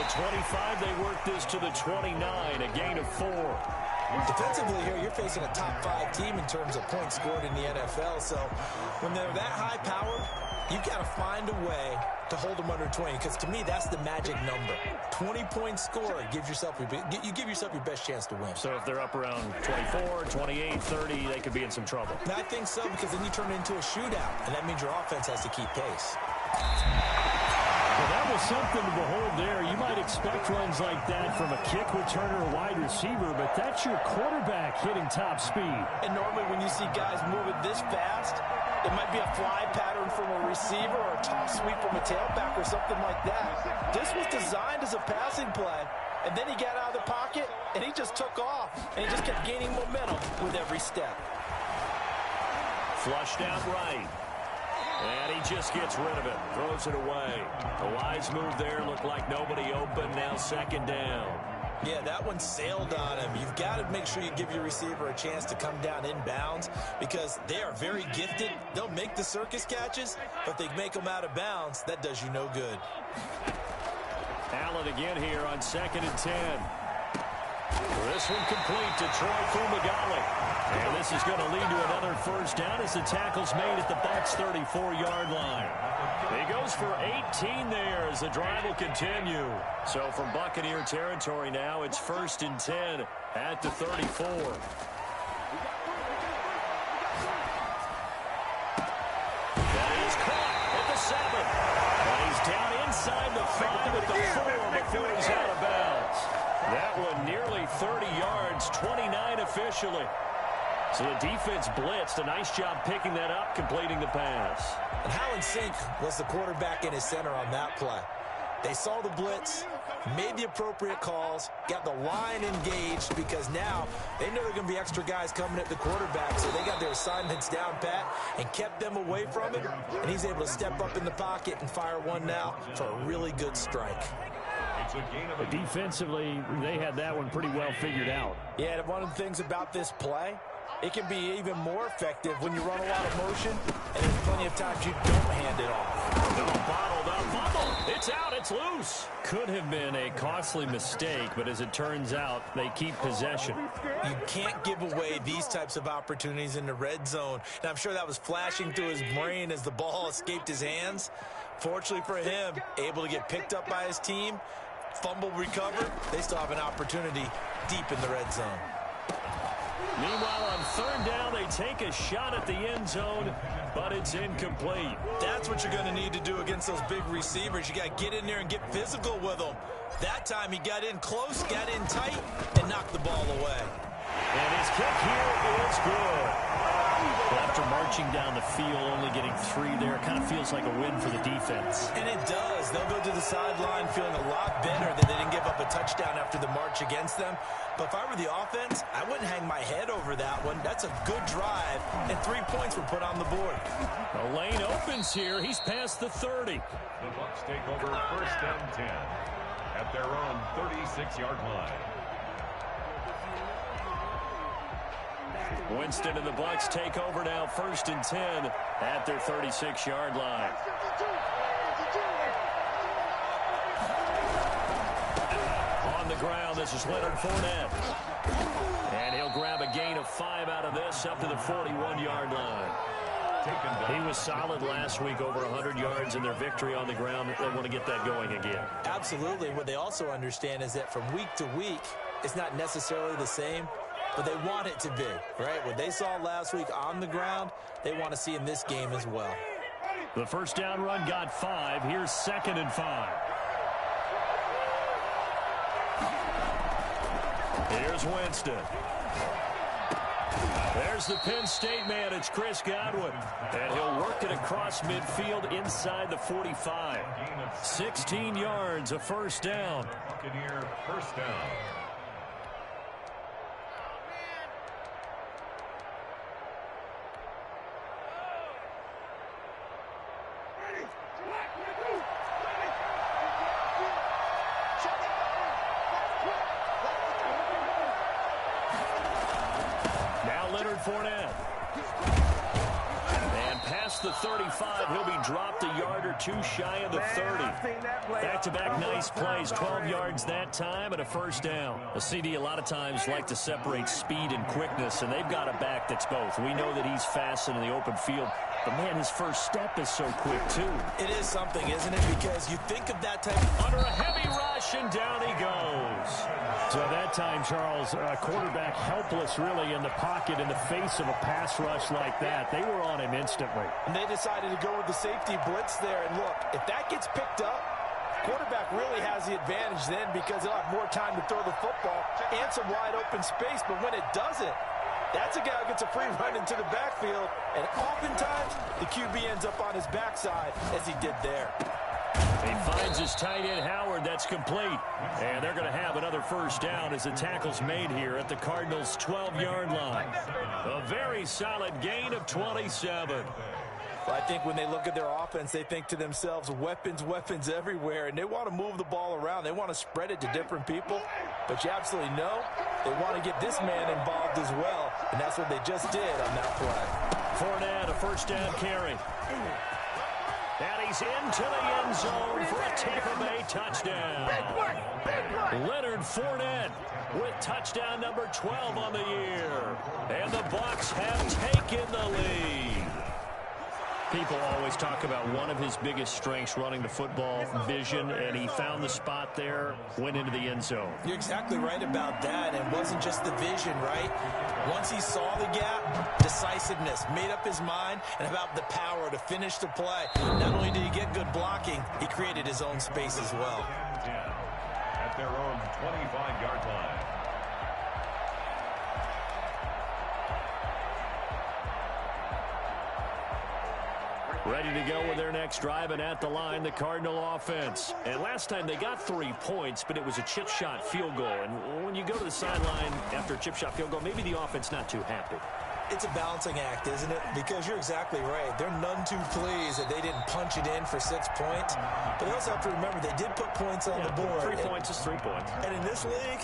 the 25, they work this to the 29, a gain of 4. Defensively here, you're facing a top-5 team in terms of points scored in the NFL. So when they're that high-powered, you've got to find a way to hold them under 20, because to me, that's the magic number. 20-point score gives yourself you give yourself your best chance to win. So if they're up around 24, 28, 30, they could be in some trouble. And I think so, because then you turn it into a shootout, and that means your offense has to keep pace. Well, that was something to behold there. You might expect runs like that from a kick returner or wide receiver, but that's your quarterback hitting top speed. And normally when you see guys moving this fast, it might be a fly pattern from a receiver or a toss sweep from a tailback or something like that. This was designed as a passing play, and then he got out of the pocket, and he just took off, and he just kept gaining momentum with every step. Flushed out right. And he just gets rid of it, throws it away. A wise move there, looked like nobody open, now second down. Yeah, that one sailed on him. You've got to make sure you give your receiver a chance to come down inbounds, because they are very gifted. They'll make the circus catches, but if they make them out of bounds, that does you no good. Allen again here on 2nd and 10. This one complete to Troy Fumagalli. And this is going to lead to another first down as the tackle's made at the Bucs' 34-yard line. He goes for 18 there as the drive will continue. So from Buccaneer territory now, it's 1st and 10 at the 34. That is caught at the 7. And he's down inside the 5 at the 4 before he's out of bounds. That one nearly 30 yards, 29 officially. So the defense blitzed. A nice job picking that up, completing the pass. And how in sync was the quarterback and his center on that play? They saw the blitz, made the appropriate calls, got the line engaged, because now they know there are going to be extra guys coming at the quarterback, so they got their assignments down pat and kept them away from it, and he's able to step up in the pocket and fire one now for a really good strike. Defensively, they had that one pretty well figured out. Yeah, and one of the things about this play, it can be even more effective when you run a lot of motion, and there's plenty of times you don't hand it off. No, bottled up, fumble. It's out, it's loose. Could have been a costly mistake, but as it turns out, they keep possession. You can't give away these types of opportunities in the red zone. And I'm sure that was flashing through his brain as the ball escaped his hands. Fortunately for him, able to get picked up by his team, fumble recovered, they still have an opportunity deep in the red zone. Meanwhile, on 3rd down, they take a shot at the end zone, but it's incomplete. That's what you're going to need to do against those big receivers. You got to get in there and get physical with them. That time he got in close, got in tight, and knocked the ball away. And his kick here is good. After marching down the field, only getting 3 there, kind of feels like a win for the defense. And it does. They'll go to the sideline feeling a lot better that they didn't give up a touchdown after the march against them. But if I were the offense, I wouldn't hang my head over that one. That's a good drive, and 3 points were put on the board. The lane opens here. He's past the 30. The Bucs take over 1st and 10 at their own 36-yard line. Winston and the Bucs take over now, 1st and 10 at their 36-yard line. On the ground, this is Leonard Fournette. And he'll grab a gain of 5 out of this up to the 41-yard line. He was solid last week, over 100 yards in their victory on the ground. They want to get that going again. Absolutely. What they also understand is that from week to week, it's not necessarily the same, but they want it to be, right? What they saw last week on the ground, they want to see in this game as well. The first down run got 5. Here's 2nd and 5. Here's Winston. There's the Penn State man. It's Chris Godwin. And he'll work it across midfield inside the 45. 16 yards, a first down. Buccaneer first down. Fournette. And past the 35, he'll be dropped a yard or two shy of the 30. Back-to-back nice plays, 12 yards that time and a first down. A CD a lot of times like to separate speed and quickness, and they've got a back that's both. We know that he's fast in the open field, but man, his first step is so quick too. It is something, isn't it? Because you think of that type under a heavy rush, and down he goes. So that time, Charles, quarterback helpless really in the pocket in the face of a pass rush like that. They were on him instantly. And they decided to go with the safety blitz there. And look, if that gets picked up, quarterback really has the advantage then because he'll have more time to throw the football and some wide open space. But when it doesn't, that's a guy who gets a free run into the backfield. And oftentimes, the QB ends up on his backside as he did there. He finds his tight end, Howard. That's complete. And they're going to have another first down as the tackle's made here at the Cardinals' 12-yard line. A very solid gain of 27. Well, I think when they look at their offense, they think to themselves, weapons, weapons everywhere, and they want to move the ball around. They want to spread it to different people, but you absolutely know they want to get this man involved as well, and that's what they just did on that play. Fournette, a first down carry. And he's into the end zone for a Tampa Bay touchdown. Leonard Fournette with touchdown number 12 on the year. And the Bucs have taken the lead. People always talk about one of his biggest strengths, running the football, vision, and he found the spot there, went into the end zone. You're exactly right about that. It wasn't just the vision, right? Once he saw the gap, decisiveness, made up his mind, and about the power to finish the play. Not only did he get good blocking, he created his own space as well. At their own 25-yard line. Ready to go with their next drive, and at the line, the Cardinal offense. And last time they got 3 points, but it was a chip shot field goal. And when you go to the sideline after a chip shot field goal, maybe the offense not too happy. It's a balancing act, isn't it? Because you're exactly right. They're none too pleased that they didn't punch it in for 6 points. But they also have to remember they did put points on the board. 3 points is 3 points. And in this league,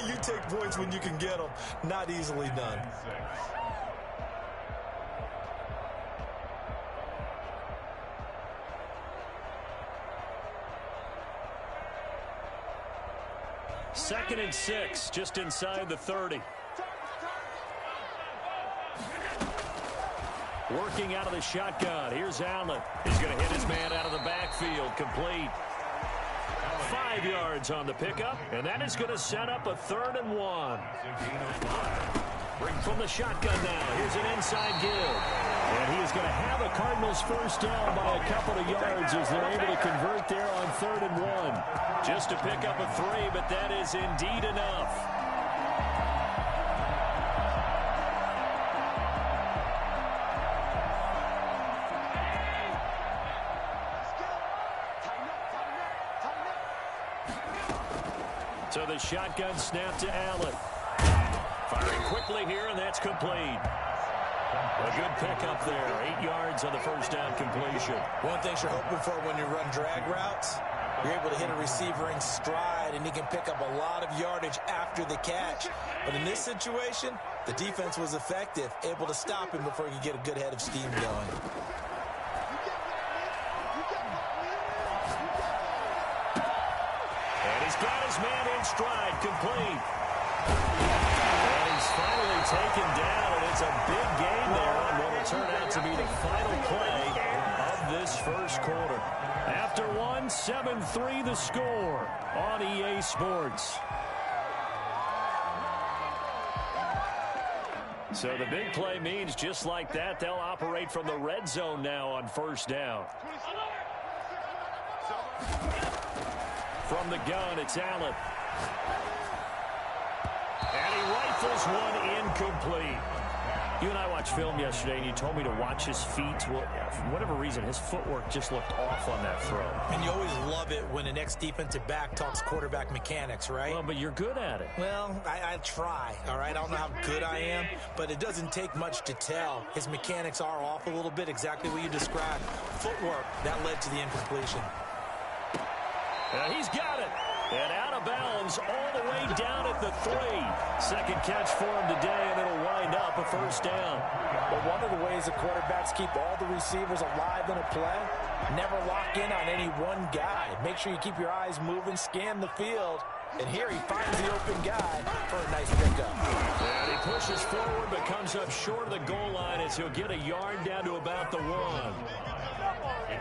you take points when you can get them. Not easily done. Second and 6, just inside the 30. Working out of the shotgun. Here's Allen. He's going to hit his man out of the backfield. Complete. 5 yards on the pickup, and that is going to set up a 3rd and 1. From the shotgun now. Here's an inside give. And he is going to have a Cardinals first down by a couple of yards as they're able to convert there on 3rd and 1. Just to pick up a 3, but that is indeed enough. So the shotgun snap to Allen. Firing quickly here, and that's complete. A good pickup there. 8 yards on the first down completion. One thing you're hoping for when you run drag routes, you're able to hit a receiver in stride, and he can pick up a lot of yardage after the catch. But in this situation, the defense was effective, able to stop him before he could get a good head of steam going. And he's got his man in stride, complete. And he's finally taken down, and it's a big gain there on what will turn out to be the final play of this first quarter. After 1, 7-3 the score on EA Sports. So the big play means just like that, they'll operate from the red zone now on first down. From the gun, it's Allen. And he rifles one incomplete. You and I watched film yesterday, and you told me to watch his feet. Well, for whatever reason, his footwork just looked off on that throw. And you always love it when an ex-defensive back talks quarterback mechanics, right? Well, but you're good at it. Well, I try, all right? I don't know how good I am, but it doesn't take much to tell. His mechanics are off a little bit, exactly what you described. Footwork, that led to the incompletion. He's got it. And out of bounds all the way down at the 3. Second catch for him today, and it'll wind up a first down. But one of the ways the quarterbacks keep all the receivers alive in a play, never lock in on any one guy. Make sure you keep your eyes moving, scan the field. And here he finds the open guy for a nice pickup. And he pushes forward but comes up short of the goal line as he'll get a yard down to about the 1.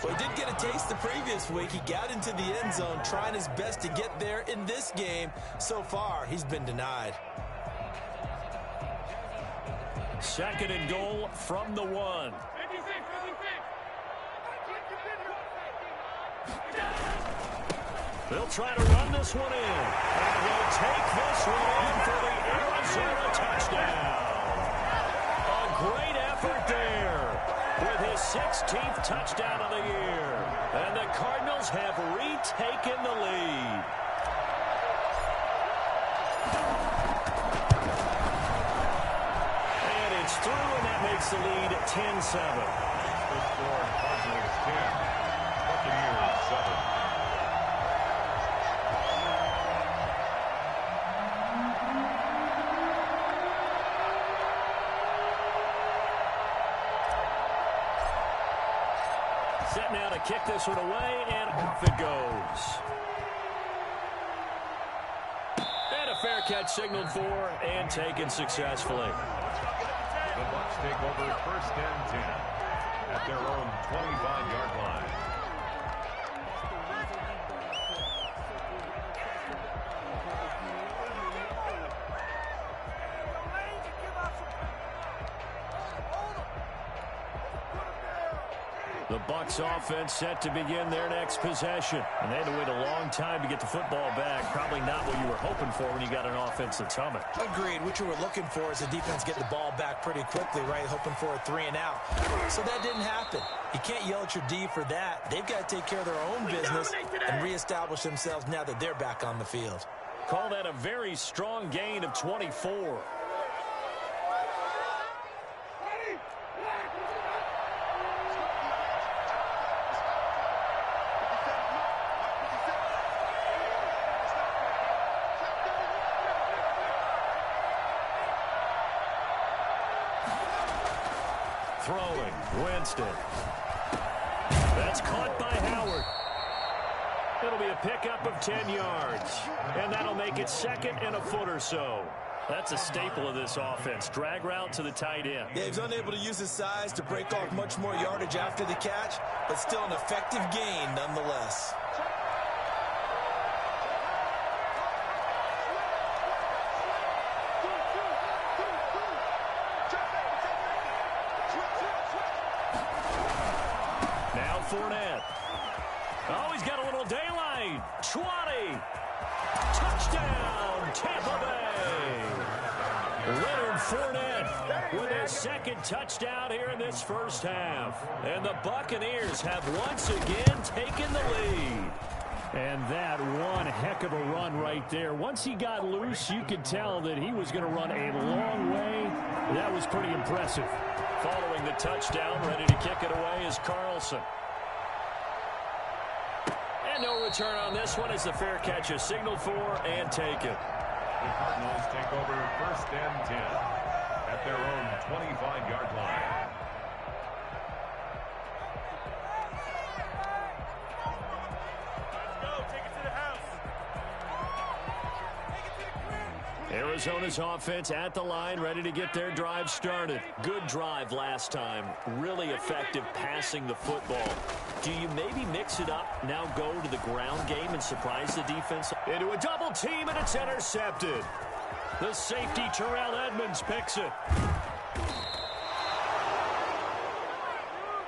Well, he did get a taste the previous week. He got into the end zone trying his best to get there in this game. So far, he's been denied. Second and goal from the 1. They'll try to run this one in. And he'll take this one in for the Arizona touchdown. A great effort there with his 16th touchdown of the year. And the Cardinals have retaken the lead. And it's through, and that makes the lead 10-7. The score, Cardinals 10, Buccaneers 7. Set now to kick this one away, and off it goes. And a fair catch signaled for and taken successfully. The Bucs take over first and 10 at their own 25-yard line. The Bucs offense set to begin their next possession. And they had to wait a long time to get the football back. Probably not what you were hoping for when you got an offense that's humming. Agreed. What you were looking for is the defense getting the ball back pretty quickly, right? Hoping for a 3 and out. So that didn't happen. You can't yell at your D for that. They've got to take care of their own business and reestablish themselves now that they're back on the field. Call that a very strong gain of 24. Throwing, Winston. That's caught by Howard. It'll be a pickup of 10 yards. And that'll make it second and a foot or so. That's a staple of this offense. Drag route to the tight end. Yeah, he's unable to use his size to break off much more yardage after the catch, but still an effective gain nonetheless. Fournette. Oh, he's got a little daylight. 20. Touchdown, Tampa Bay. Leonard Fournette with his second touchdown here in this first half. And the Buccaneers have once again taken the lead. And that one heck of a run right there. Once he got loose, you could tell that he was going to run a long way. That was pretty impressive. Following the touchdown, ready to kick it away is Carlson. And no return on this one as the fair catch is signaled for and taken. The Cardinals take over first and 10 at their own 25-yard line. Arizona's offense at the line, ready to get their drive started. Good drive last time. Really effective passing the football. Do you maybe mix it up, now go to the ground game and surprise the defense? Into a double team, and it's intercepted. The safety, Terrell Edmonds, picks it.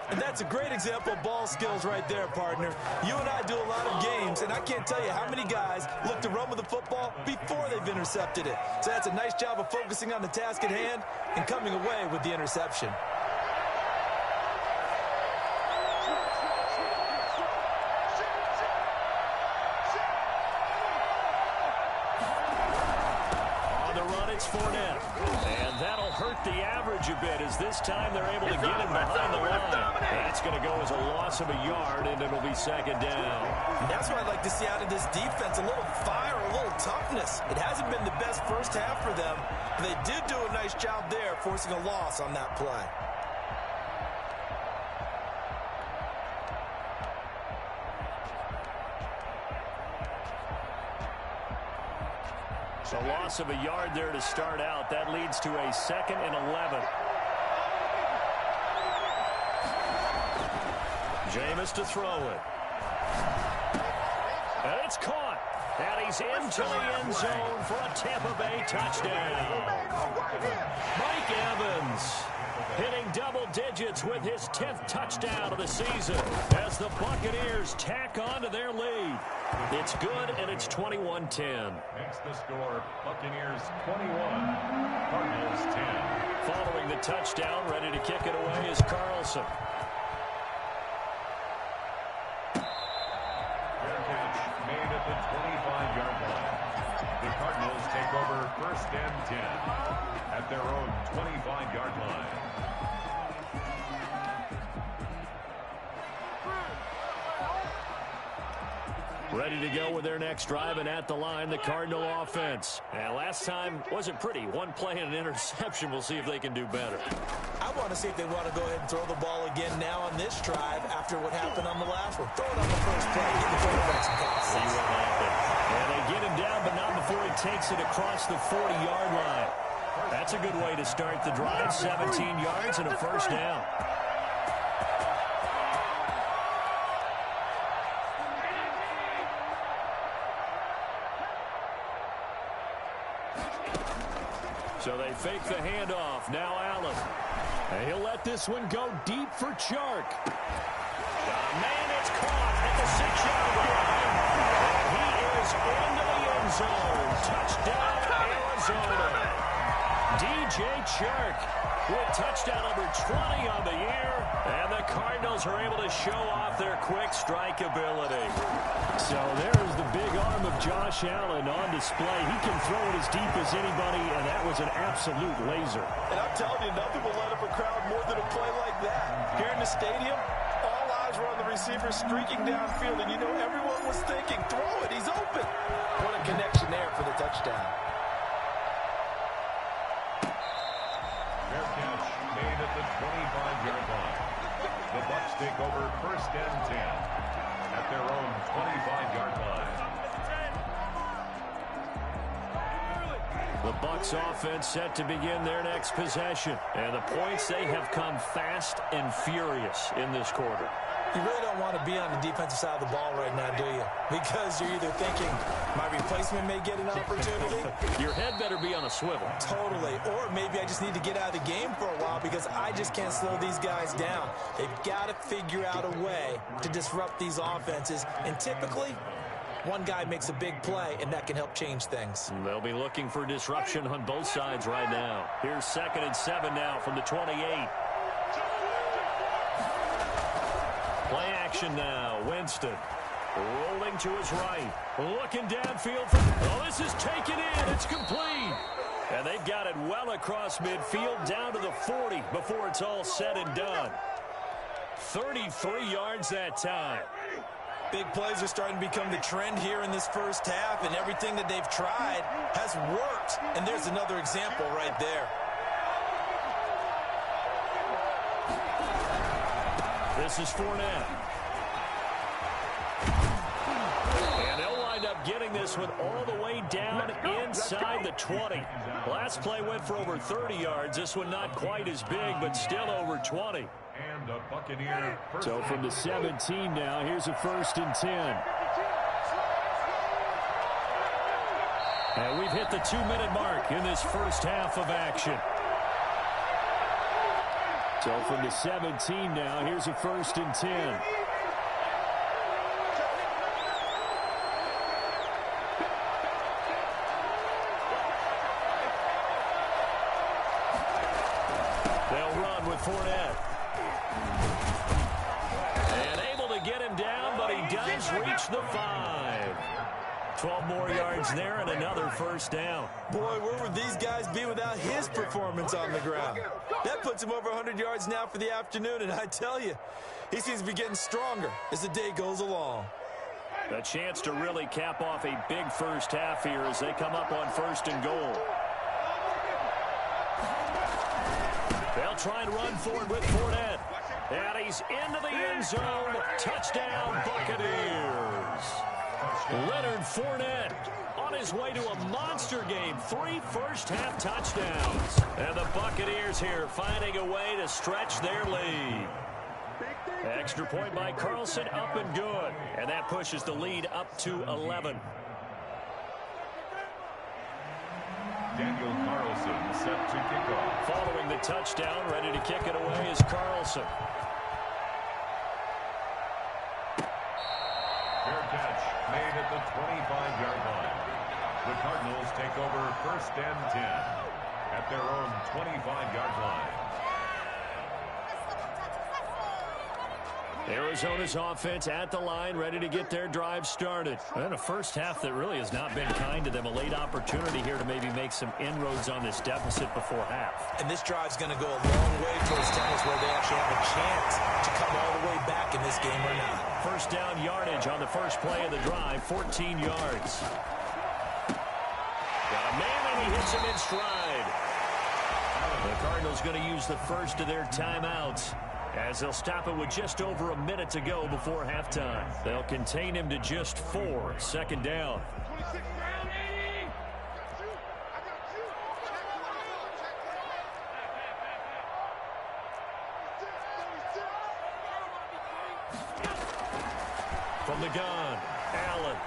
And that's a great example of ball skills right there, partner. You and I do a lot of games, and I can't tell you how many guys look to run with the football before they've intercepted it. So that's a nice job of focusing on the task at hand and coming away with the interception. On the run, it's Fournette. And that'll hurt hurt the average a bit, as this time they're able to get him behind the line. That's going to go as a loss of a yard, and it'll be second down. And that's what I'd like to see out of this defense, a little fire, a little toughness. It hasn't been the best first half for them, but they did do a nice job there, forcing a loss on that play. So loss of a yard there to start out. That leads to a 2nd and 11. Jameis to throw it. And it's caught. And he's into the end zone for a Tampa Bay touchdown. Mike Evans hitting double digits with his 10th touchdown of the season as the Buccaneers tack on to their lead. It's good, and it's 21-10. Makes the score Buccaneers 21, Cardinals 10. Following the touchdown, ready to kick it away is Carlson. Fair catch made at the 25-yard line. The Cardinals take over 1st and 10 at their own 25-yard line. Ready to go with their next drive, and at the line, the Cardinal offense. And last time wasn't pretty. One play and an interception. We'll see if they can do better. I want to see if they want to go ahead and throw the ball again now on this drive after what happened on the last one. Throw it on the first play. Get the quarterback some passes. See what happens. And they get him down, but not before he takes it across the 40-yard line. That's a good way to start the drive. 17 yards and a first down. So they fake the handoff. Now Allen. And he'll let this one go deep for Chark. Man, it's caught at the 6-yard line. And he is into the end zone. Touchdown, Arizona. DJ Chark with touchdown number 20 on the year. And the Cardinals are able to show off their quick strike ability. So there's the big arm of Josh Allen on display. He can throw it as deep as anybody, and that was an absolute laser. And I'm telling you, nothing will light up a crowd more than a play like that. Here in the stadium, all eyes were on the receiver streaking downfield, and you know everyone was thinking, throw it, he's open. What a connection there for the touchdown. Fair catch made at the 25-yard line. The Bucs take over 1st and 10 at their own 25-yard line. The Bucs offense set to begin their next possession. And the points, they have come fast and furious in this quarter. You really don't want to be on the defensive side of the ball right now, do you? Because you're either thinking, my replacement may get an opportunity. Your head better be on a swivel. Totally. Or maybe I just need to get out of the game for a while because I just can't slow these guys down. They've got to figure out a way to disrupt these offenses. And typically, one guy makes a big play, and that can help change things. They'll be looking for disruption on both sides right now. Here's 2nd and 7 now from the 28. Play action now. Winston rolling to his right. Looking downfield. Oh, this is taken in. It's complete. And they've got it well across midfield down to the 40 before it's all said and done. 33 yards that time. Big plays are starting to become the trend here in this first half, and everything that they've tried has worked. And there's another example right there. This is Fournette. And they'll wind up getting this one all the way down inside the 20. Last play went for over 30 yards. This one not quite as big, but still over 20. And a Buccaneer. So from the 17 now, here's a 1st and 10. And we've hit the 2-minute mark in this first half of action. So from the 17 now, here's a 1st and 10. They'll run with Fournette. And able to get him down, but he does reach the 5. 12 more yards there and another first down. Boy, where would these guys be without his performance on the ground? That puts him over 100 yards now for the afternoon, and I tell you, he seems to be getting stronger as the day goes along. A chance to really cap off a big first half here as they come up on 1st and goal. They'll try and run forward with Fournette. And he's into the end zone. Touchdown, Buccaneers. Leonard Fournette on his way to a monster game. 3 first-half touchdowns. And the Buccaneers here finding a way to stretch their lead. Extra point by Carlson, up and good. And that pushes the lead up to 11. Daniel Carlson set to kick off. Following the touchdown, ready to kick it away is Carlson. Fair catch made at the 25-yard line. The Cardinals take over 1st and 10 at their own 25-yard line. Arizona's offense at the line, ready to get their drive started. And a first half that really has not been kind to them. A late opportunity here to maybe make some inroads on this deficit before half. And this drive's going to go a long way towards tennis where they actually have a chance to come all the way back in this game or not. First down yardage on the first play of the drive, 14 yards. Got a man and he hits him in stride. The Cardinals going to use the first of their timeouts, as they'll stop it with just over a minute to go before halftime. They'll contain him to just 4. 2nd down. From the gun, Allen.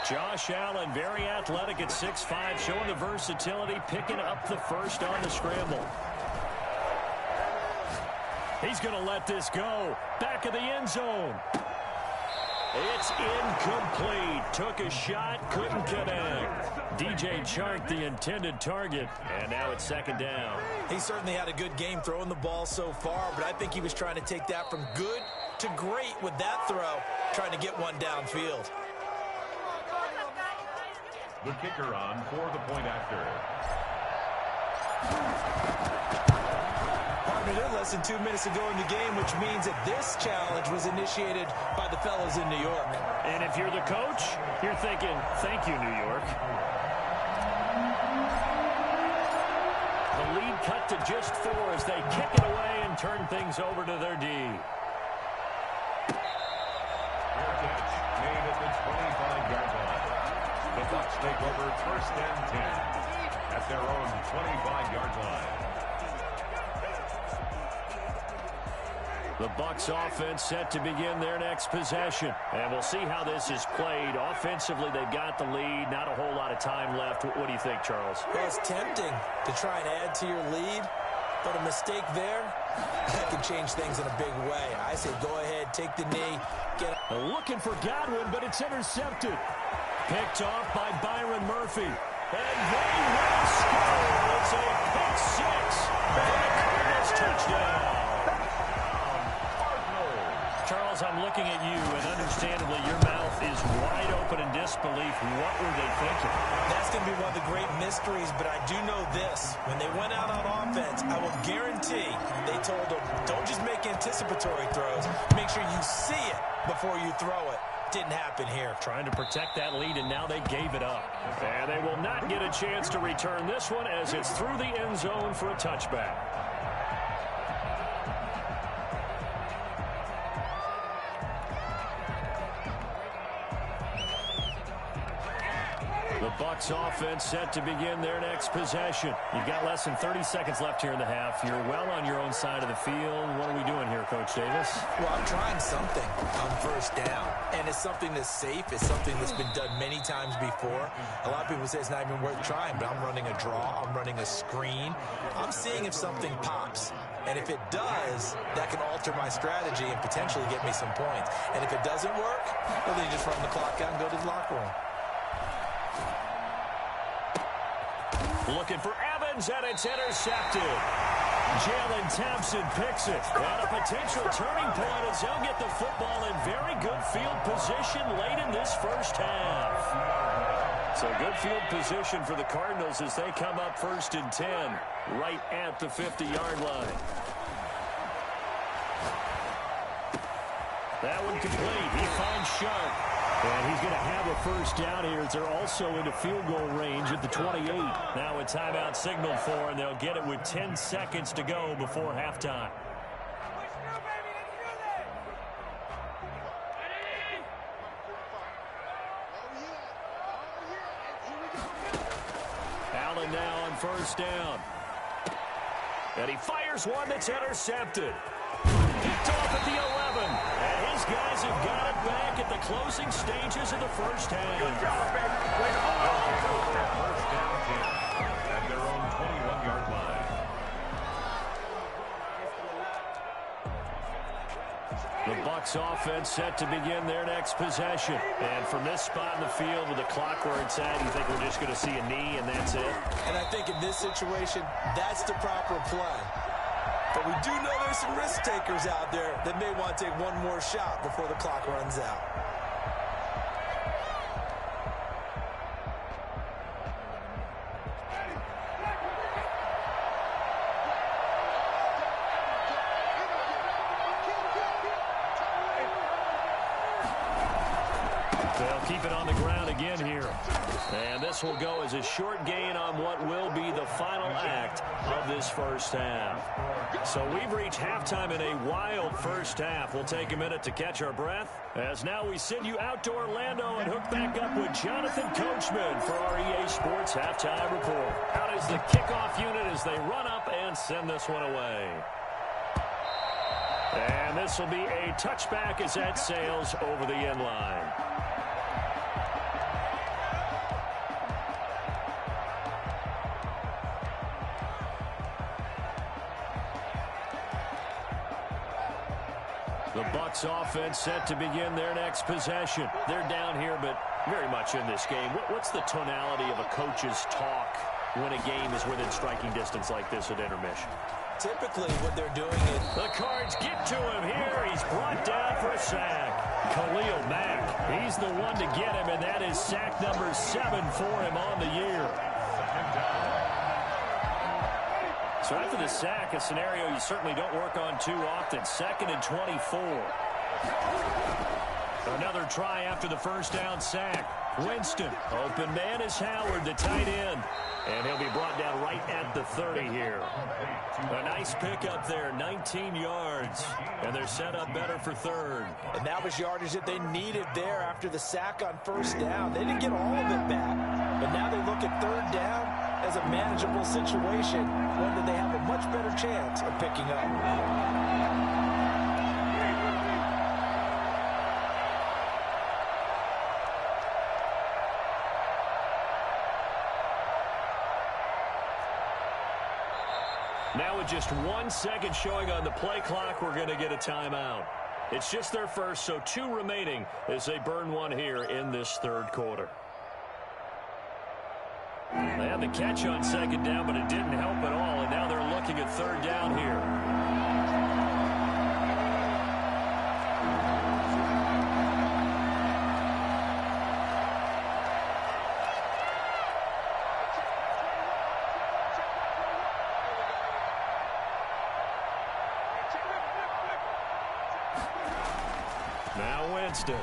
Josh Allen, very athletic at 6'5", showing the versatility, picking up the first on the scramble. He's going to let this go. Back of the end zone. It's incomplete. Took a shot, couldn't connect. DJ Chark, the intended target, and now it's 2nd down. He certainly had a good game throwing the ball so far, but I think he was trying to take that from good to great with that throw, trying to get one downfield. The kicker on for the point after. They're less than 2 minutes to go in the game, which means that this challenge was initiated by the fellas in New York. And if you're the coach, you're thinking, thank you, New York. The lead cut to just 4 as they kick it away and turn things over to their D. Fair catch made at the 25-yard line. The Bucs take over 1st and 10 at their own 25-yard line. The Bucs offense set to begin their next possession. And we'll see how this is played. Offensively, they've got the lead. Not a whole lot of time left. What do you think, Charles? Well, it's tempting to try and add to your lead, but a mistake there, that can change things in a big way. I say go ahead, take the knee. Looking for Godwin, but it's intercepted. Picked off by Byron Murphy. And they will score. It's a pick 6. And the Cardinals touchdown. Charles, I'm looking at you, and understandably, your mouth is wide open in disbelief. What were they thinking? That's going to be one of the great mysteries, but I do know this. When they went out on offense, I will guarantee they told them, don't just make anticipatory throws. Make sure you see it before you throw it. Didn't happen here. Trying to protect that lead, and now they gave it up. And they will not get a chance to return this one as it's through the end zone for a touchback. The Bucs offense set to begin their next possession. You've got less than 30 seconds left here in the half. You're well on your own side of the field. What are we doing here, Coach Davis? Well, I'm trying something on 1st down, and it's something that's safe. It's something that's been done many times before. A lot of people say it's not even worth trying, but I'm running a draw. I'm running a screen. I'm seeing if something pops. And if it does, that can alter my strategy and potentially get me some points. And if it doesn't work, well, then you just run the clock out and go to the locker room. Looking for Evans, and it's intercepted. Jalen Thompson picks it. And a potential turning point as they'll get the football in very good field position late in this first half. So good field position for the Cardinals as they come up 1st and 10 right at the 50-yard line. That one complete. He finds Sharp. And he's going to have a first down here as they're also into field goal range at the 28. Now a timeout signaled for, and they'll get it with 10 seconds to go before halftime. Allen now on first down. And he fires one that's intercepted. Picked off at the 11. And his guys have got it back at the closing stages of the first half. Good job, baby. First down 10 at their own 21-yard line. The Bucs offense set to begin their next possession. And from this spot in the field with the clock where it's at, you think we're just going to see a knee and that's it? And I think in this situation, that's the proper play. But we do know there's some risk takers out there that may want to take one more shot before the clock runs out. They'll keep it on the ground again here. And this will go as a short gain on what will be the final act of this first half. So we've reached halftime in a wild first half. We'll take a minute to catch our breath as now we send you out to Orlando and hook back up with Jonathan Coachman for our EA Sports Halftime Report. Out is the kickoff unit as they run up and send this one away. And this will be a touchback as that sails over the end line. The Bucs offense set to begin their next possession. They're down here, but very much in this game. What's the tonality of a coach's talk when a game is within striking distance like this at intermission? Typically, what they're doing is... The Cards get to him here. He's brought down for a sack. Khalil Mack, he's the one to get him, and that is sack number 7 for him on the year. So after the sack, a scenario you certainly don't work on too often. 2nd and 24. Another try after the first down sack. Winston, open man is Howard, the tight end. And he'll be brought down right at the 30 here. A nice pickup there, 19 yards. And they're set up better for 3rd. And that was yardage that they needed there after the sack on first down. They didn't get all of it back. But now they look at 3rd down as a manageable situation, one that they have a much better chance of picking up. Now with just 1 second showing on the play clock, we're going to get a timeout. It's just their first, so 2 remaining as they burn one here in this 3rd quarter. They had the catch on 2nd down, but it didn't help at all, and now they're looking at 3rd down here. Now Winston.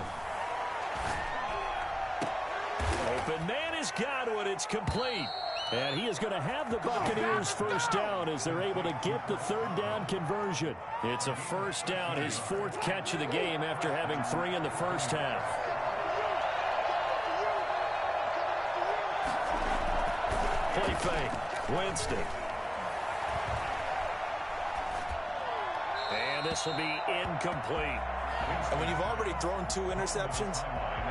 Open man has got it. It's complete. And he is going to have the Buccaneers first down as they're able to get the 3rd down conversion. It's a first down, his 4th catch of the game after having 3 in the first half. Play fake. Winston. And this will be incomplete. And when you've already thrown 2 interceptions,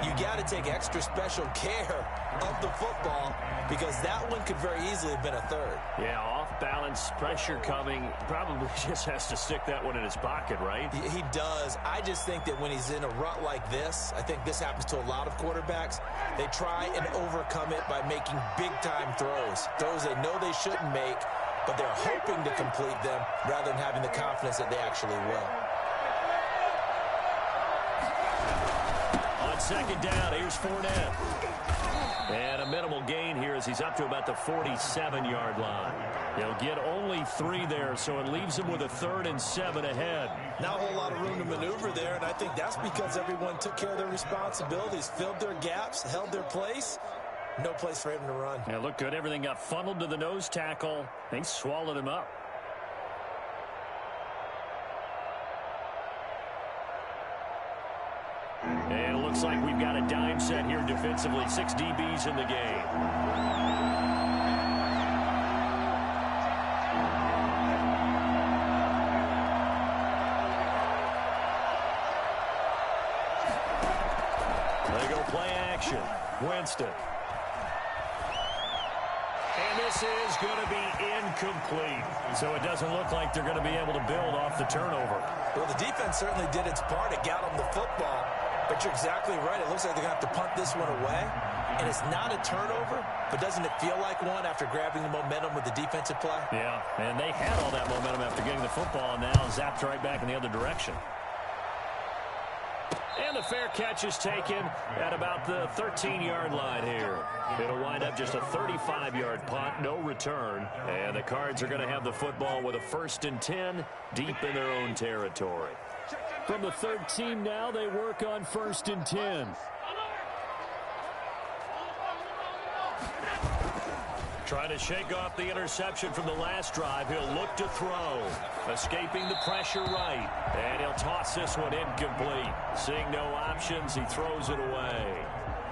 you got to take extra special care of the football because that one could very easily have been a 3rd. Yeah, off balance, pressure coming. Probably just has to stick that one in his pocket, right? He does. I just think that when he's in a rut like this, I think this happens to a lot of quarterbacks, they try and overcome it by making big-time throws. Throws they know they shouldn't make, but they're hoping to complete them rather than having the confidence that they actually will. On second down, here's Fournette. And a minimal gain here as he's up to about the 47-yard line. He'll get only 3 there, so it leaves him with a 3rd and 7 ahead. Not a whole lot of room to maneuver there, and I think that's because everyone took care of their responsibilities, filled their gaps, held their place. No place for him to run. Yeah, looked good. Everything got funneled to the nose tackle. They swallowed him up. And it looks like we've got a dime set here defensively. 6 DBs in the game. They go play action. Winston. And this is going to be incomplete. So it doesn't look like they're going to be able to build off the turnover. Well, the defense certainly did its part. It got them the football. But you're exactly right. It looks like they're going to have to punt this one away. And it's not a turnover, but doesn't it feel like one after grabbing the momentum with the defensive play? Yeah, and they had all that momentum after getting the football, and now zapped right back in the other direction. And the fair catch is taken at about the 13-yard line here. It'll wind up just a 35-yard punt, no return. And the Cards are going to have the football with a 1st and 10 deep in their own territory. From the 13 now, they work on 1st and 10. Trying to shake off the interception from the last drive. He'll look to throw. Escaping the pressure right. And he'll toss this one incomplete. Seeing no options, he throws it away.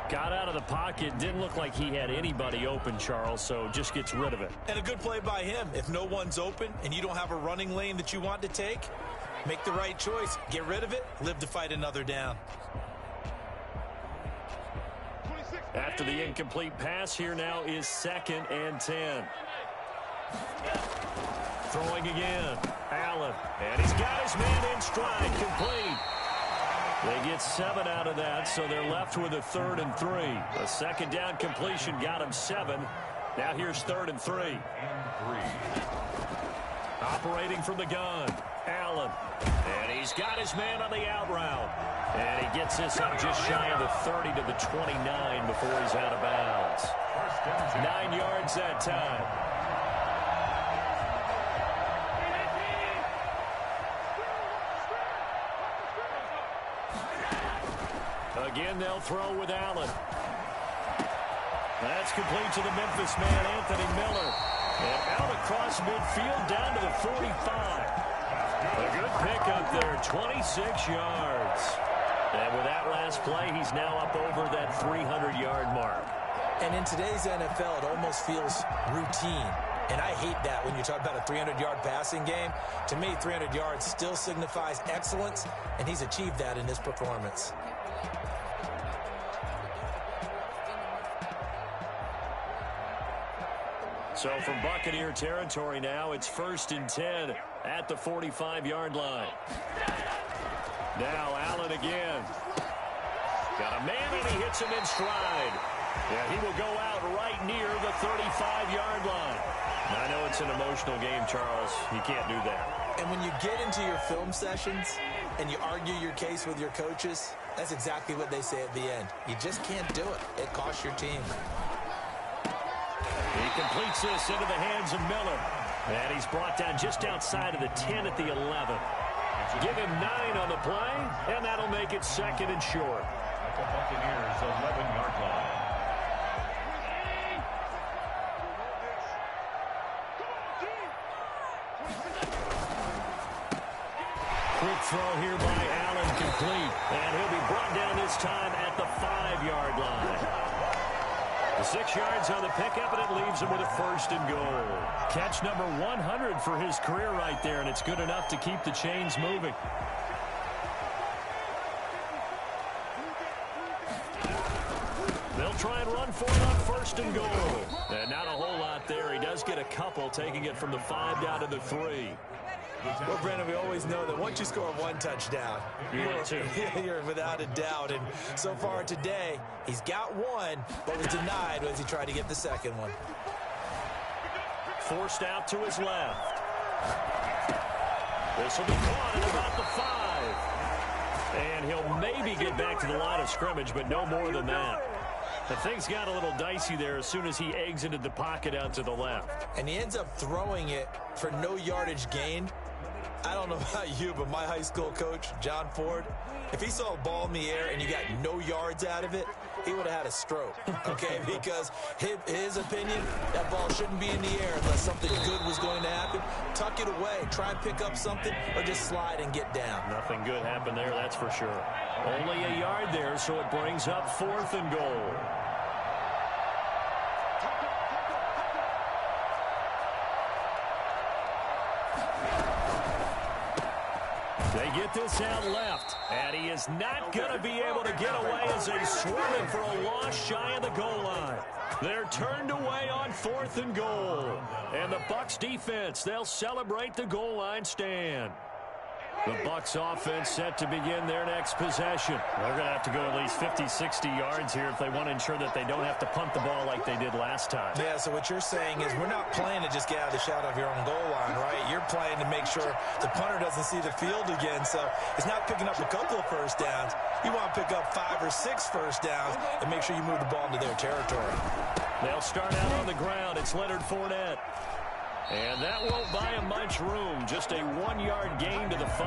Got out of the pocket. Didn't look like he had anybody open, Charles, so just gets rid of it. And a good play by him. If no one's open and you don't have a running lane that you want to take, make the right choice. Get rid of it. Live to fight another down. After the incomplete pass, here now is 2nd and 10. Throwing again. Allen. And he's got his man in stride. Complete. They get 7 out of that, so they're left with a 3rd and 3. A 2nd down completion got him 7. Now here's 3rd and 3. Operating from the gun. Allen. And he's got his man on the out route. And he gets this up just shy of the 30 to the 29 before he's out of bounds. 9 yards that time. Again, they'll throw with Allen. That's complete to the Memphis man, Anthony Miller. And out across midfield down to the 45. A good pickup there, 26 yards. And with that last play, he's now up over that 300-yard mark. And in today's NFL, it almost feels routine. And I hate that when you talk about a 300-yard passing game. To me, 300 yards still signifies excellence, and he's achieved that in his performance. So from Buccaneer territory now, it's 1st and 10 at the 45-yard line. Now Allen again. Got a man, and he hits him in stride. Yeah, he will go out right near the 35-yard line. I know it's an emotional game, Charles. You can't do that. And when you get into your film sessions and you argue your case with your coaches, that's exactly what they say at the end. You just can't do it. It costs your team. He completes this into the hands of Miller. And he's brought down just outside of the 10 at the 11. Give him 9 on the play, and that'll make it 2nd and short. At the Buccaneers' 11-yard line. Quick throw here by Allen, complete. And he'll be brought down this time at the 5-yard line. The 6 yards on the pickup, and it leaves him with a 1st and goal. Catch number 100 for his career right there, and it's good enough to keep the chains moving. They'll try and run for it on 1st and goal. And not a whole lot there. He does get a couple, taking it from the 5 down to the 3. Well, Brandon, we always know that once you score 1 touchdown, you're without a doubt. And so far today, he's got 1, but was denied as he tried to get the 2nd one. forced out to his left. This will be caught at about the 5. And he'll maybe get back to the line of scrimmage, but no more than that. The things got a little dicey there as soon as he exited the pocket out to the left. And he ends up throwing it for no yardage gained. I don't know about you, but my high school coach, John Ford, if he saw a ball in the air and you got no yards out of it, he would have had a stroke, okay? Because his opinion, that ball shouldn't be in the air unless something good was going to happen. Tuck it away, try and pick up something, or just slide and get down. Nothing good happened there, that's for sure. Only a yard there, so it brings up 4th and goal. They get this out left, and he is not going to be able to get away as they swarm him for a loss shy of the goal line. They're turned away on 4th and goal. And the Bucs defense, they'll celebrate the goal line stand. The Bucs offense set to begin their next possession. They're going to have to go at least 50, 60 yards here if they want to ensure that they don't have to punt the ball like they did last time. Yeah, so what you're saying is we're not playing to just get out of the shadow of your own goal line, right? You're playing to make sure the punter doesn't see the field again. So it's not picking up a couple of first downs. You want to pick up 5 or 6 first downs and make sure you move the ball into their territory. They'll start out on the ground. It's Leonard Fournette. And that won't buy him much room. Just a 1-yard gain to the 5.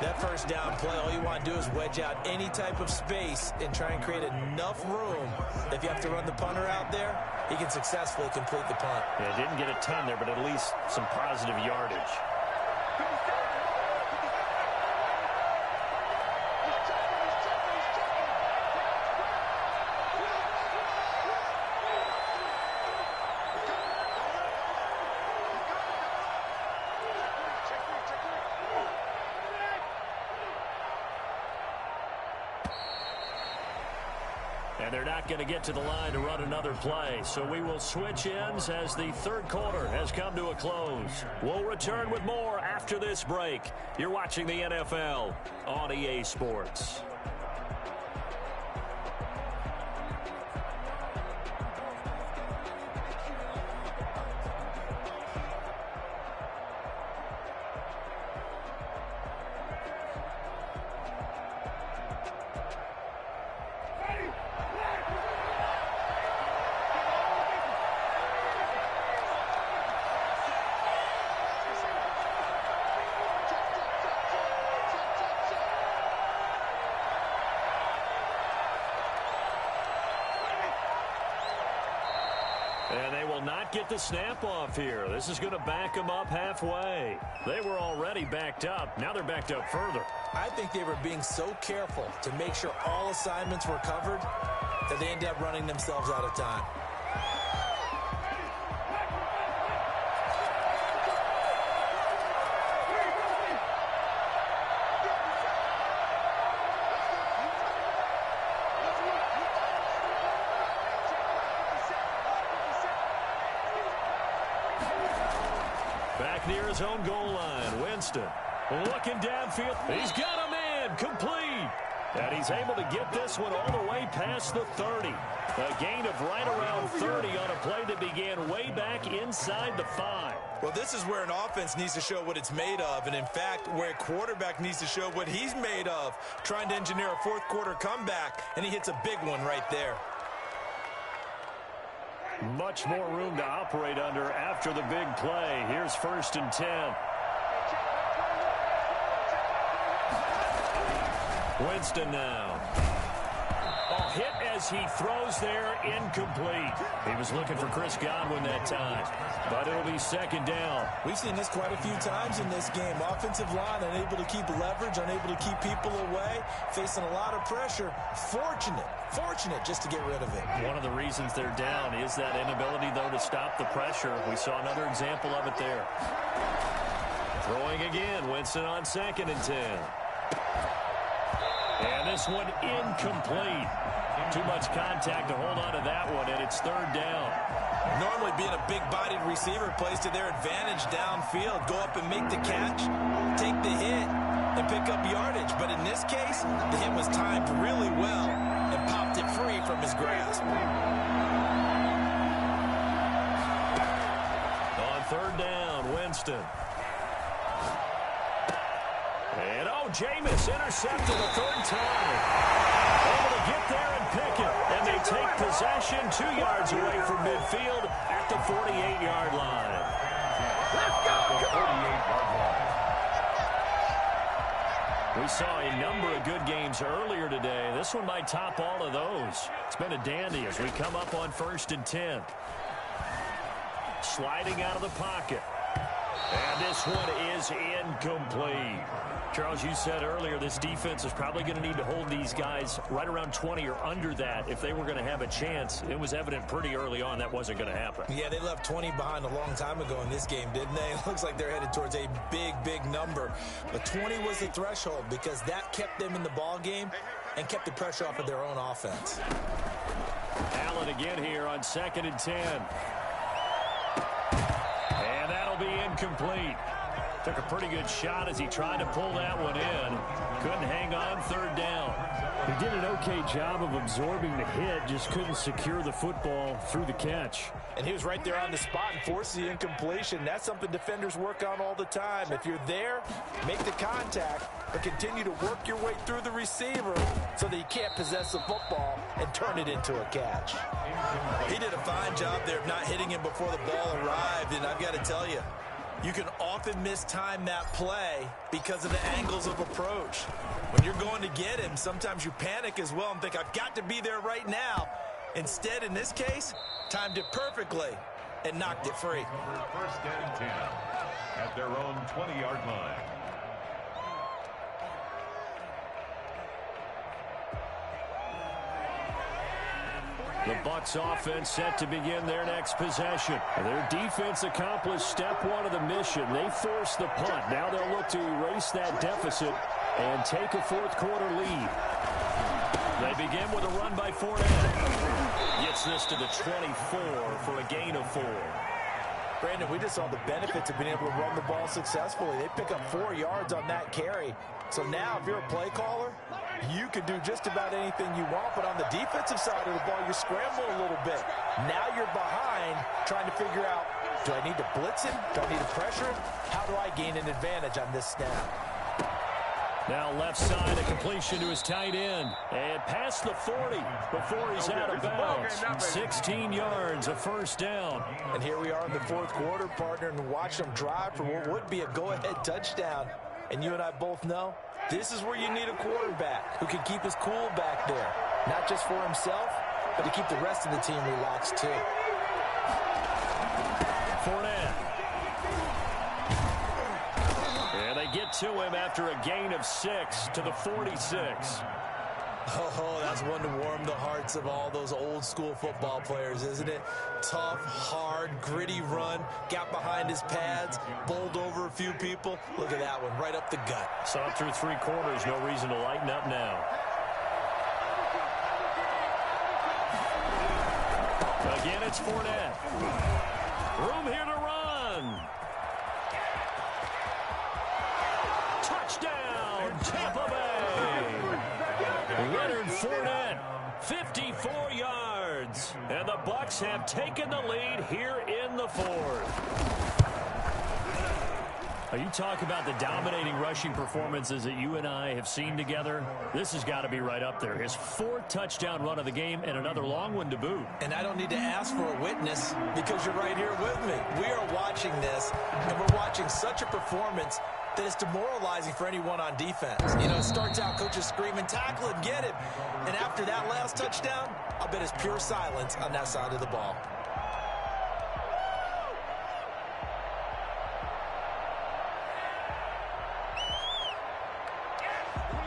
That first down play, all you want to do is wedge out any type of space and try and create enough room. If you have to run the punter out there, he can successfully complete the punt. Yeah, didn't get a ton there, but at least some positive yardage. And they're not going to get to the line to run another play. So we will switch ends as the third quarter has come to a close. We'll return with more after this break. You're watching the NFL on EA Sports. And they will not get the snap off here. This is going to back them up halfway. They were already backed up. Now they're backed up further. I think they were being so careful to make sure all assignments were covered that they ended up running themselves out of time. Back near his own goal line, Winston looking downfield. He's got a man complete. And he's able to get this one all the way past the 30. A gain of right around 30 on a play that began way back inside the 5. Well, this is where an offense needs to show what it's made of. And, in fact, where a quarterback needs to show what he's made of. Trying to engineer a fourth quarter comeback, and he hits a big one right there. Much more room to operate under after the big play. Here's 1st and 10. Winston now. Oh, hit as he throws there, incomplete. He was looking for Chris Godwin that time, but it'll be 2nd down. We've seen this quite a few times in this game. Offensive line unable to keep leverage, unable to keep people away, facing a lot of pressure. Fortunate just to get rid of it. One of the reasons they're down is that inability, though, to stop the pressure. We saw another example of it there. Throwing again, Winston on 2nd and 10. And this one incomplete. Too much contact to hold on to that one, and it's 3rd down. Normally being a big-bodied receiver plays to their advantage downfield. Go up and make the catch, take the hit, and pick up yardage. But in this case, the hit was timed really well and popped it free from his grasp. third down, Winston. And, Jameis intercepted the third time. Able to get there and pick it. And they take possession 2 yards away from midfield at the 48-yard line. Let's go! 48-yard line. We saw a number of good games earlier today. This one might top all of those. It's been a dandy as we come up on 1st and 10. Sliding out of the pocket. And this one is incomplete. Charles, you said earlier this defense is probably going to need to hold these guys right around 20 or under that if they were going to have a chance. It was evident pretty early on that wasn't going to happen. Yeah, they left 20 behind a long time ago in this game, didn't they? It looks like they're headed towards a big, big number. But 20 was the threshold because that kept them in the ball game and kept the pressure off of their own offense. Allen again here on 2nd and 10. And that'll be incomplete. Took a pretty good shot as he tried to pull that one in. Couldn't hang on, 3rd down. He did an okay job of absorbing the hit, just couldn't secure the football through the catch. And he was right there on the spot and forced the incompletion. That's something defenders work on all the time. If you're there, make the contact, but continue to work your way through the receiver so that you can't possess the football and turn it into a catch. He did a fine job there of not hitting him before the ball arrived, and I've got to tell you, you can often mistime that play because of the angles of approach. When you're going to get him, sometimes you panic as well and think, I've got to be there right now. Instead, in this case, timed it perfectly and knocked it free. 1st and 10 at their own 20-yard line. The Bucs offense set to begin their next possession. Their defense accomplished step 1 of the mission. They forced the punt. Now they'll look to erase that deficit and take a 4th quarter lead. They begin with a run by Fournette. Gets this to the 24 for a gain of 4. Brandon, we just saw the benefits of being able to run the ball successfully. They pick up 4 yards on that carry. So now if you're a play caller, you can do just about anything you want. But on the defensive side of the ball, you scramble a little bit. Now you're behind trying to figure out, do I need to blitz him? Do I need to pressure him? How do I gain an advantage on this snap? Now left side, a completion to his tight end. And past the 40 before he's out of bounds. 16 yards, a 1st down. And here we are in the 4th quarter, partner, and watch them drive for what would be a go-ahead touchdown. And you and I both know this is where you need a quarterback who can keep his cool back there. Not just for himself, but to keep the rest of the team relaxed too. Fournette. And they get to him after a gain of 6 to the 46. Oh, that's one to warm the hearts of all those old school football players, isn't it? Tough, hard, gritty run, got behind his pads, bowled over a few people. Look at that one, right up the gut. Saw it through 3 quarters, no reason to lighten up now. Again, it's Fournette. Room here to run. Touchdown, Tampa Bay. Leonard Fournette, 54 yards. And the Bucs have taken the lead here in the 4th. You talk about the dominating rushing performances that you and I have seen together. This has got to be right up there. His 4th touchdown run of the game and another long one to boot. And I don't need to ask for a witness because you're right here with me. We are watching this, and we're watching such a performance that is demoralizing for anyone on defense. You know, it starts out coaches screaming, tackle him, get him. And after that last touchdown, I'll bet it's pure silence on that side of the ball.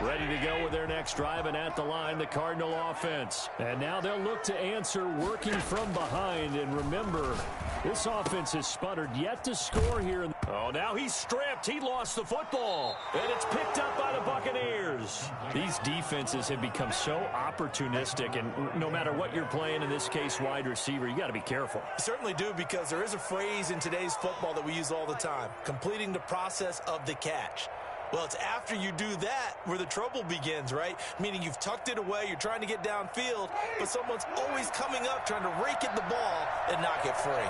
Ready to go with their next drive, and at the line, the Cardinal offense. And now they'll look to answer working from behind. And remember, this offense has sputtered yet to score here. Oh, now he's stripped. He lost the football. And it's picked up by the Buccaneers. These defenses have become so opportunistic. And no matter what you're playing, in this case, wide receiver, you got to be careful. You certainly do, because there is a phrase in today's football that we use all the time, completing the process of the catch. Well, it's after you do that where the trouble begins, right? Meaning you've tucked it away, you're trying to get downfield, but someone's always coming up trying to rake at the ball and knock it free.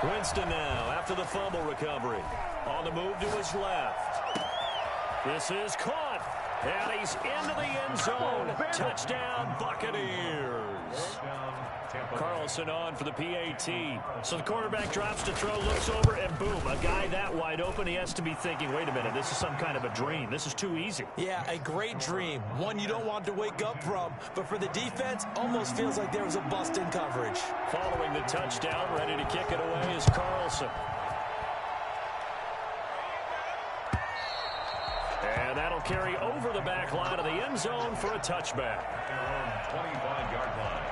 Winston now after the fumble recovery. On the move to his left. This is caught. And he's into the end zone. Touchdown, Buccaneers. Carlson on for the PAT. So the quarterback drops to throw, looks over, and boom, a guy that wide open, he has to be thinking, wait a minute, this is some kind of a dream. This is too easy. Yeah, a great dream. One you don't want to wake up from. But for the defense, almost feels like there was a bust in coverage. Following the touchdown, ready to kick it away is Carlson. And that'll carry over the back line of the end zone for a touchback. Their own 25-yard line.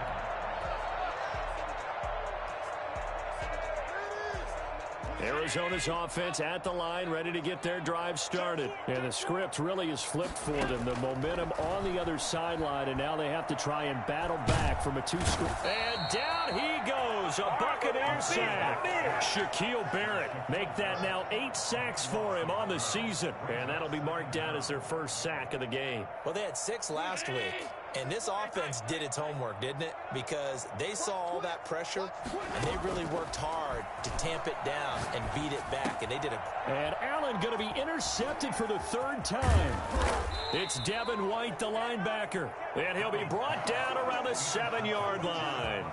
Arizona's offense at the line, ready to get their drive started. And the script really is flipped for them. The momentum on the other sideline, and now they have to try and battle back from a two-score. And down he goes, a Buccaneer sack. Shaquille Barrett make that now 8 sacks for him on the season. And that'll be marked down as their first sack of the game. Well, they had 6 last week. And this offense did its homework, didn't it? Because they saw all that pressure, and they really worked hard to tamp it down and beat it back, and they did it. And Allen going to be intercepted for the 3rd time. It's Devin White, the linebacker, and he'll be brought down around the 7-yard line.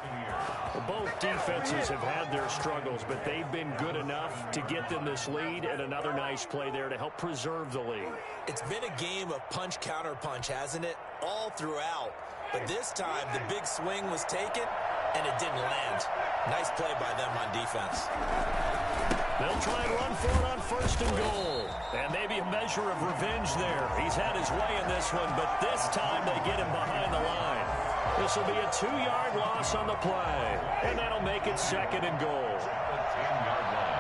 Well, both defenses have had their struggles, but they've been good enough to get them this lead, and another nice play there to help preserve the lead. It's been a game of punch-counter-punch, hasn't it? All throughout. But this time, the big swing was taken, and it didn't land. Nice play by them on defense. They'll try and run for it on 1st and goal. And maybe a measure of revenge there. He's had his way in this one, but this time they get him behind the line. This will be a 2-yard loss on the play. And that'll make it 2nd and goal. The 10-yard line.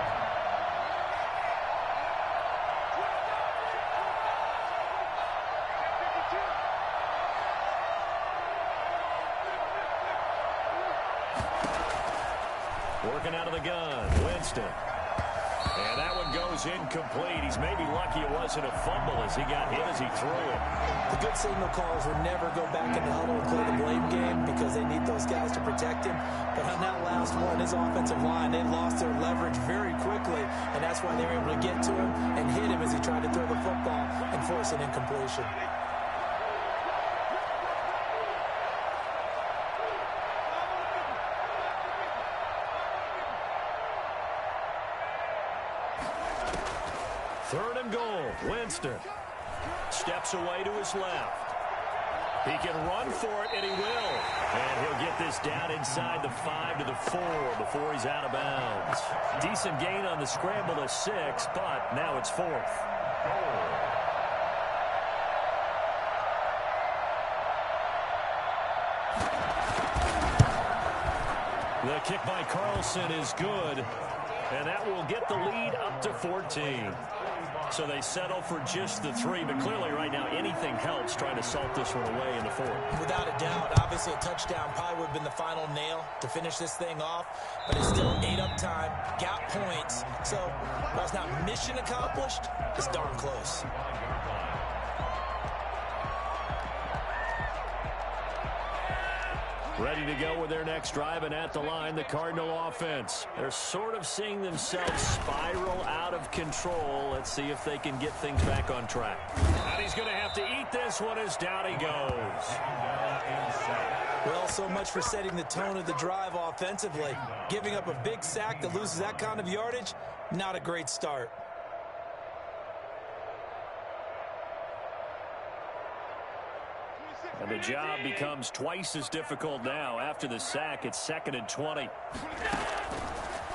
Working out of the gun, Winston. And that one goes incomplete. He's maybe lucky it wasn't a fumble as he got hit as he threw it. The good signal calls will never go back in the huddle and play the blame game because they need those guys to protect him. But on that last one, his offensive line, they lost their leverage very quickly, and that's why they were able to get to him and hit him as he tried to throw the football and force an incompletion. Third and goal, Winston. Steps away to his left. He can run for it, and he will. And he'll get this down inside the 5 to the 4 before he's out of bounds. Decent gain on the scramble to 6, but now it's 4th. The kick by Carlson is good, and that will get the lead up to 14. So they settle for just the 3, but clearly right now anything helps trying to salt this one away in the 4th. Without a doubt, obviously a touchdown probably would have been the final nail to finish this thing off, but it's still 8 up time, got points, so while it's not mission accomplished, it's darn close. Ready to go with their next drive, and at the line, the Cardinal offense. They're sort of seeing themselves spiral out of control. Let's see if they can get things back on track. And he's going to have to eat this one as down he goes. Well, so much for setting the tone of the drive offensively. Giving up a big sack that loses that kind of yardage, not a great start. And the job becomes twice as difficult now. After the sack, it's 2nd and 20.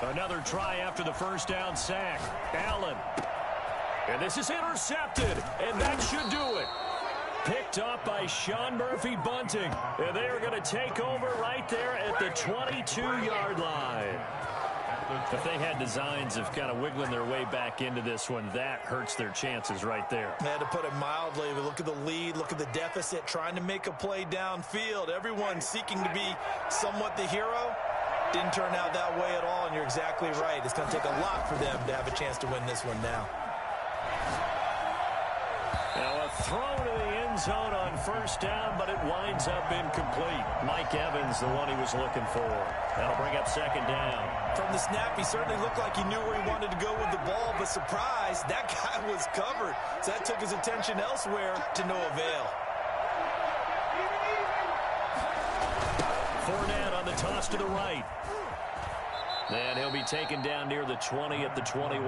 Another try after the first down sack. Allen. And this is intercepted, and that should do it. Picked up by Sean Murphy-Bunting. And they are going to take over right there at the 22-yard line. If they had designs of kind of wiggling their way back into this one, that hurts their chances right there. I had to put it mildly, but look at the lead, look at the deficit, trying to make a play downfield. Everyone seeking to be somewhat the hero. Didn't turn out that way at all, and you're exactly right. It's going to take a lot for them to have a chance to win this one now. Now a throw to the end end zone on first down, but it winds up incomplete. Mike Evans, the one he was looking for. That'll bring up second down. From the snap, he certainly looked like he knew where he wanted to go with the ball, but surprise, that guy was covered. So that took his attention elsewhere to no avail. Fournette on the toss to the right. And he'll be taken down near the 20 at the 21.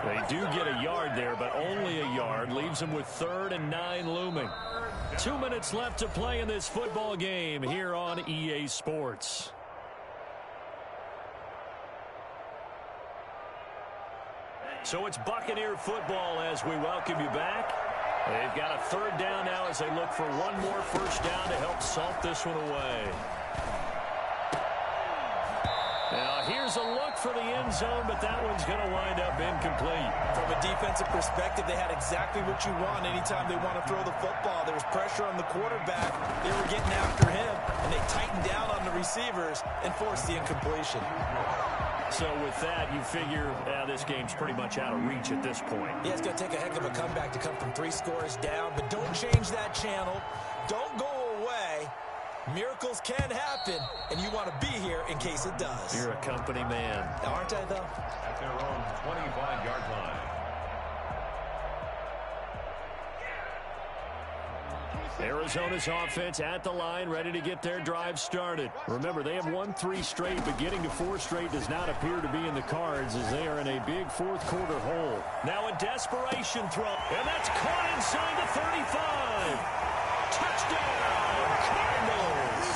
They do get a yard there, but only a yard. Leaves them with 3rd and 9 looming. 2 minutes left to play in this football game here on EA Sports. So it's Buccaneer football as we welcome you back. They've got a 3rd down now as they look for one more first down to help salt this one away. Now, here's a look for the end zone, but that one's going to wind up incomplete. From a defensive perspective, they had exactly what you want anytime they want to throw the football. There was pressure on the quarterback. They were getting after him, and they tightened down on the receivers and forced the incompletion. So with that, you figure this game's pretty much out of reach at this point. Yeah, it's going to take a heck of a comeback to come from 3 scores down, but don't change that channel. Don't go away. Miracles can happen, and you want to be here in case it does. You're a company man. Aren't I, though? At their own 25-yard line. Arizona's offense at the line, ready to get their drive started. Remember, they have won 3 straight, but getting to 4 straight does not appear to be in the cards as they are in a big fourth-quarter hole. Now a desperation throw, and that's caught inside the 35. Touchdown, Cardinals!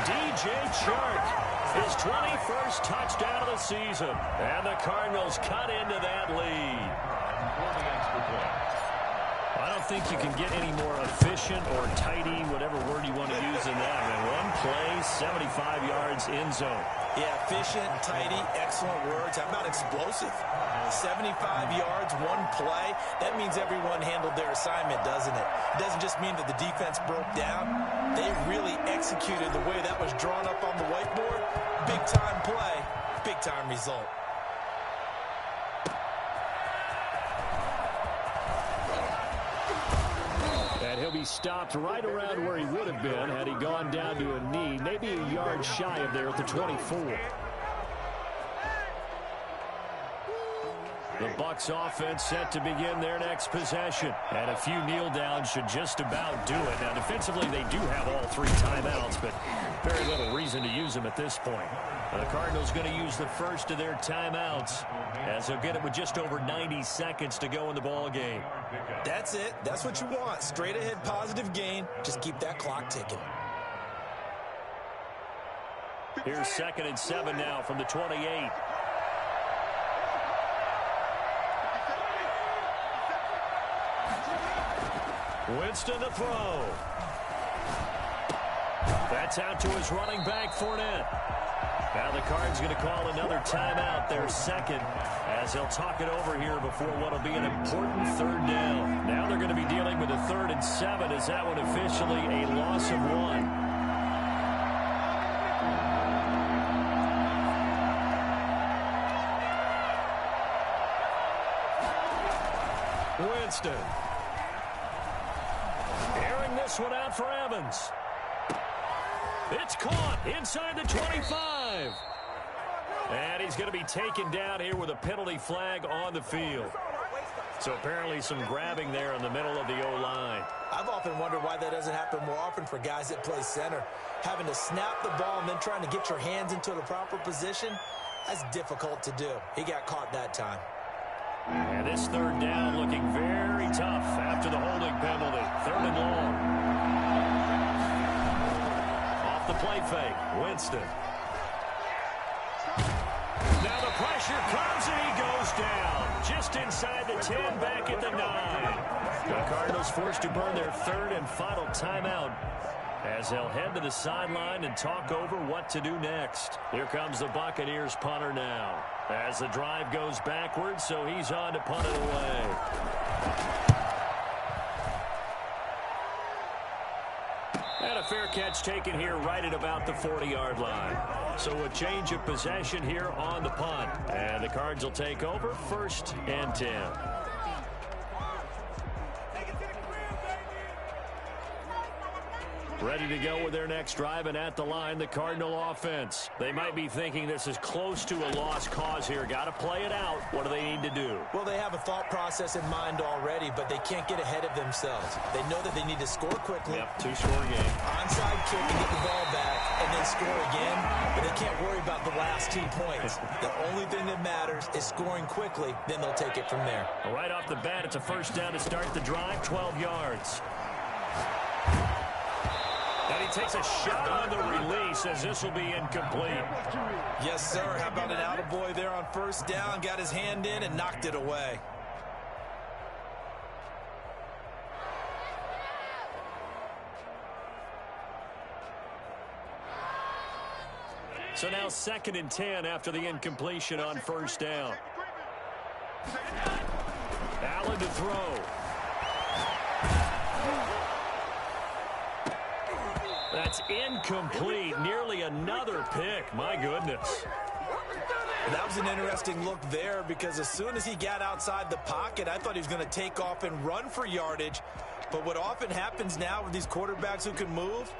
DJ Chark, his 21st touchdown of the season, and the Cardinals cut into that lead. For the extra point. I don't think you can get any more efficient or tidy, whatever word you want to use in that. And one play, 75 yards in zone. Yeah, efficient, tidy, excellent words. How about explosive? 75 yards, one play. That means everyone handled their assignment, doesn't it? It doesn't just mean that the defense broke down. They really executed the way that was drawn up on the whiteboard. Big-time play, big-time result. And he'll be stopped right around where he would have been had he gone down to a knee, maybe a yard shy of there at the 24. The Bucs offense set to begin their next possession. And a few kneel downs should just about do it. Now, defensively, they do have all 3 timeouts, but very little reason to use them at this point. The Cardinals going to use the first of their timeouts as they'll get it with just over 90 seconds to go in the ball game. That's it. That's what you want. Straight ahead positive gain. Just keep that clock ticking. Here's 2nd and 7 now from the 28. Winston to throw. That's out to his running back, Fournette. Now the Cards going to call another timeout, their second, as they'll talk it over here before what will be an important 3rd down. Now they're going to be dealing with a 3rd and 7 as that one officially a loss of 1. Winston. Airing this one out for Evans. It's caught inside the 25. And he's going to be taken down here with a penalty flag on the field. So apparently some grabbing there in the middle of the O-line. I've often wondered why that doesn't happen more often for guys that play center. Having to snap the ball and then trying to get your hands into the proper position, that's difficult to do. He got caught that time. And this 3rd down looking very tough after the holding penalty. 3rd and long. Off the play fake, Winston. Now the pressure comes and he goes down. Just inside the 10, back at the 9. The Cardinals forced to burn their 3rd and final timeout as they'll head to the sideline and talk over what to do next. Here comes the Buccaneers punter now as the drive goes backwards, so he's on to punt it away. And a fair catch taken here right at about the 40-yard line. So a change of possession here on the punt. And the Cards will take over 1st and 10. Ready to go with their next drive, and at the line, the Cardinal offense. They might be thinking this is close to a lost cause here. Got to play it out. What do they need to do? Well, they have a thought process in mind already, but they can't get ahead of themselves. They know that they need to score quickly. Yep, two-score game. Onside kick and get the ball back, and then score again. But they can't worry about the last 2 points. The only thing that matters is scoring quickly. Then they'll take it from there. Right off the bat, it's a first down to start the drive, 12 yards. And he takes a shot on the release as this will be incomplete. Yes, sir. How about an attaboy there on first down? Got his hand in and knocked it away. So now 2nd and 10 after the incompletion on first down. Allen to throw. That's incomplete. Nearly another pick. My goodness. That was an interesting look there because as soon as he got outside the pocket, I thought he was going to take off and run for yardage. But what often happens now with these quarterbacks who can move,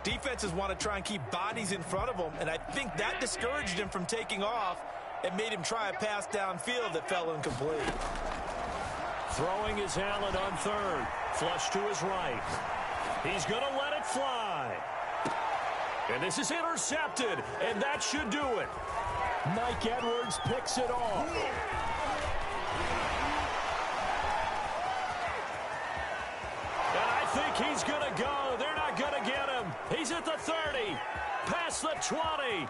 defenses want to try and keep bodies in front of them, and I think that discouraged him from taking off and made him try a pass downfield that fell incomplete. Throwing is Allen on third. Flush to his right. He's going to let it fly. And this is intercepted, and that should do it. Mike Edwards picks it off. And I think he's going to go. They're not going to get him. He's at the 30, past the 20.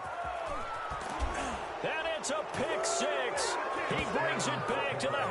And it's a pick six. He brings it back to the